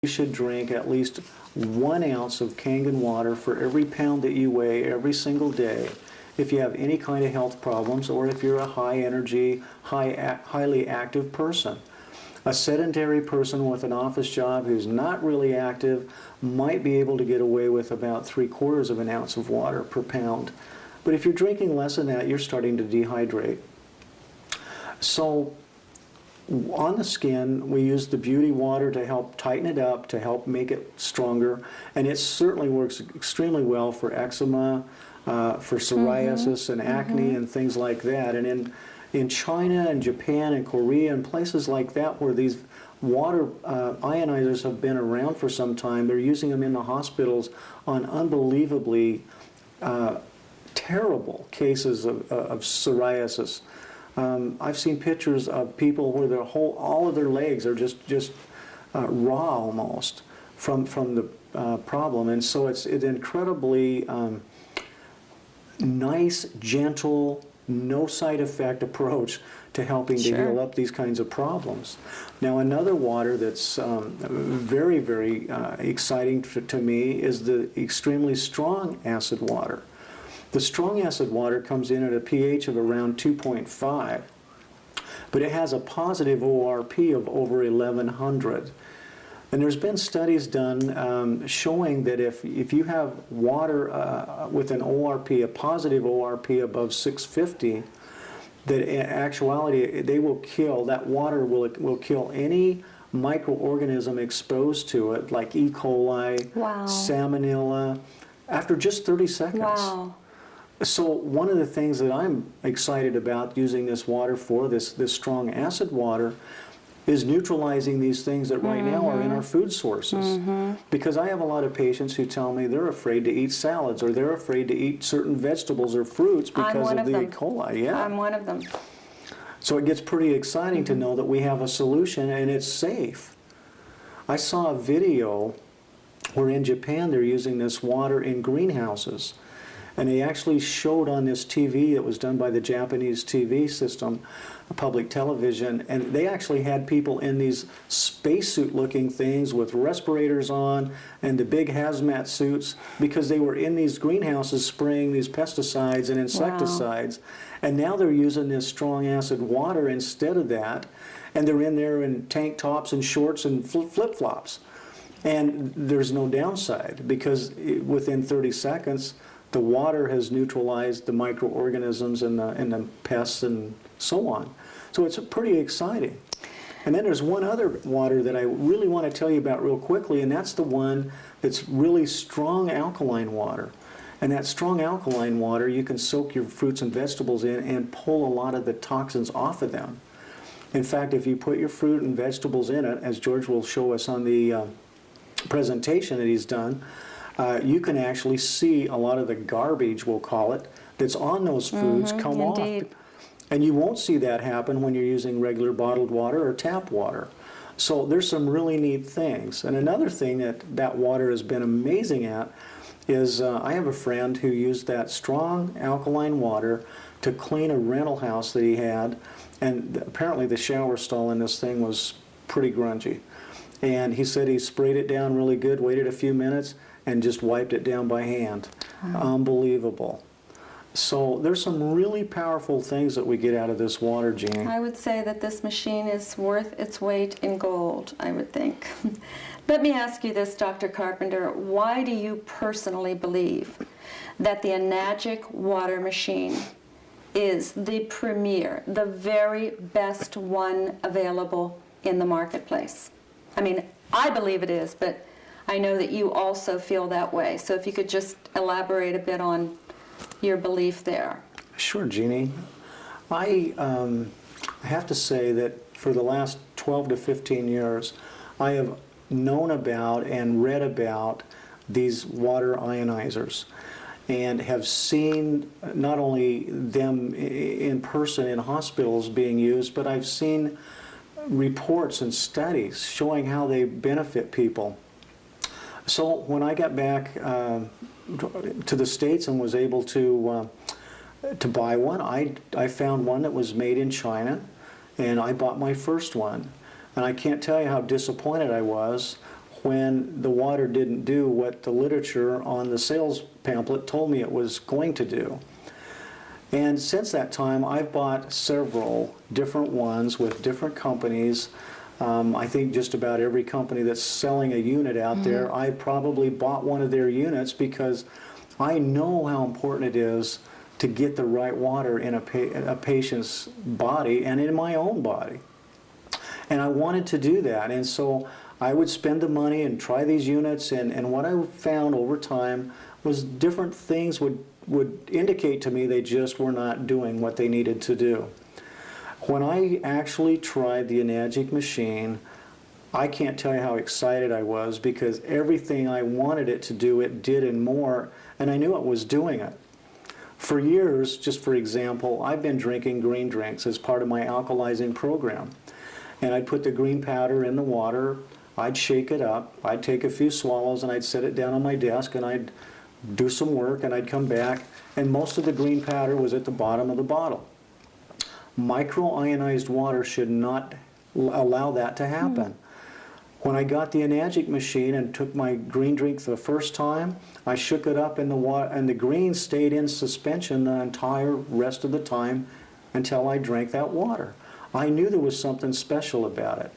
you should drink at least 1 ounce of Kangen water for every pound that you weigh every single day if you have any kind of health problems or if you're a high energy, highly active person. A sedentary person with an office job who's not really active might be able to get away with about 3/4 of an ounce of water per pound. But if you're drinking less than that, you're starting to dehydrate. So on the skin, we use the beauty water to help tighten it up, to help make it stronger, and it certainly works extremely well for eczema, for psoriasis and acne and things like that. And in China and Japan and Korea and places like that where these water ionizers have been around for some time, they're using them in the hospitals on unbelievably terrible cases of psoriasis. I've seen pictures of people where all of their legs are just raw almost from the problem, and so it's an incredibly nice, gentle, no side effect approach to helping to heal up these kinds of problems. Now, another water that's very, very exciting to me is the extremely strong acid water. The strong acid water comes in at a pH of around 2.5, but it has a positive ORP of over 1100. And there's been studies done showing that if you have water with an ORP, a positive ORP above 650, that in actuality that water will kill any microorganism exposed to it, like E. coli, salmonella, after just 30 seconds. Wow. So one of the things that I'm excited about using this water for, this strong acid water, is neutralizing these things that right now are in our food sources. Because I have a lot of patients who tell me they're afraid to eat salads or they're afraid to eat certain vegetables or fruits because of the E. coli. Yeah. I'm one of them. So it gets pretty exciting to know that we have a solution and it's safe. I saw a video where in Japan they're using this water in greenhouses. And they actually showed on this TV that was done by the Japanese TV system, public television, and they actually had people in these spacesuit-looking things with respirators on and the big hazmat suits because they were in these greenhouses spraying these pesticides and insecticides. And now they're using this strong acid water instead of that, and they're in there in tank tops and shorts and flip-flops. And there's no downside because within 30 seconds, the water has neutralized the microorganisms and the pests and so on. So it's pretty exciting. And then there's one other water that I really want to tell you about real quickly, and that's the one that's really strong alkaline water. And that strong alkaline water, you can soak your fruits and vegetables in and pull a lot of the toxins off of them. In fact, if you put your fruit and vegetables in it, as George will show us on the presentation that he's done, you can actually see a lot of the garbage, we'll call it, that's on those foods come off. And you won't see that happen when you're using regular bottled water or tap water. So there's some really neat things. And another thing that water has been amazing at is I have a friend who used that strong alkaline water to clean a rental house that he had. And apparently the shower stall in this thing was pretty grungy. And he said he sprayed it down really good, waited a few minutes, and just wiped it down by hand. Unbelievable. So there's some really powerful things that we get out of this water, Jeannie. I would say that this machine is worth its weight in gold, I would think. Let me ask you this, Dr. Carpenter. Why do you personally believe that the Enagic water machine is the premier, the very best one available in the marketplace? I mean, I believe it is, but I know that you also feel that way. So if you could just elaborate a bit on your belief there. Sure, Jeannie. I have to say that for the last 12 to 15 years, I have known about and read about these water ionizers and have seen not only them in person in hospitals being used, but I've seen reports and studies showing how they benefit people. So when I got back to the States and was able to buy one, I found one that was made in China, and I bought my first one. And I can't tell you how disappointed I was when the water didn't do what the literature on the sales pamphlet told me it was going to do. And since that time, I've bought several different ones with different companies. I think just about every company that's selling a unit out there, I probably bought one of their units because I know how important it is to get the right water in a patient's body and in my own body. And I wanted to do that, and so I would spend the money and try these units, and what I found over time was different things would indicate to me they just were not doing what they needed to do. When I actually tried the Enagic machine, I can't tell you how excited I was, because everything I wanted it to do, it did and more, and I knew it was doing it. For years, just for example, I've been drinking green drinks as part of my alkalizing program. And I'd put the green powder in the water, I'd shake it up, I'd take a few swallows, and I'd set it down on my desk, and I'd do some work, and I'd come back, and most of the green powder was at the bottom of the bottle. Microionized water should not allow that to happen. When I got the Enagic machine and took my green drink for the first time, I shook it up in the water, and the green stayed in suspension the entire rest of the time until I drank that water. I knew there was something special about it.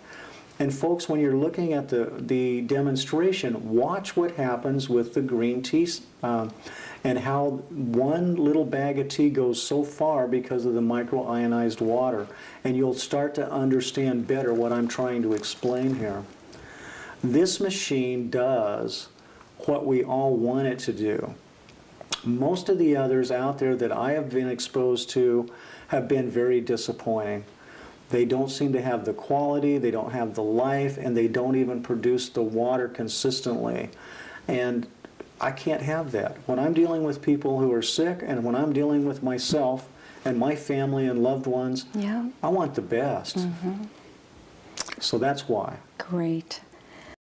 And folks, when you're looking at the demonstration, watch what happens with the green tea and how one little bag of tea goes so far because of the microionized water. And you'll start to understand better what I'm trying to explain here. This machine does what we all want it to do. Most of the others out there that I have been exposed to have been very disappointing. They don't seem to have the quality, they don't have the life, and they don't even produce the water consistently. And I can't have that. When I'm dealing with people who are sick, and when I'm dealing with myself and my family and loved ones, I want the best. So that's why. Great.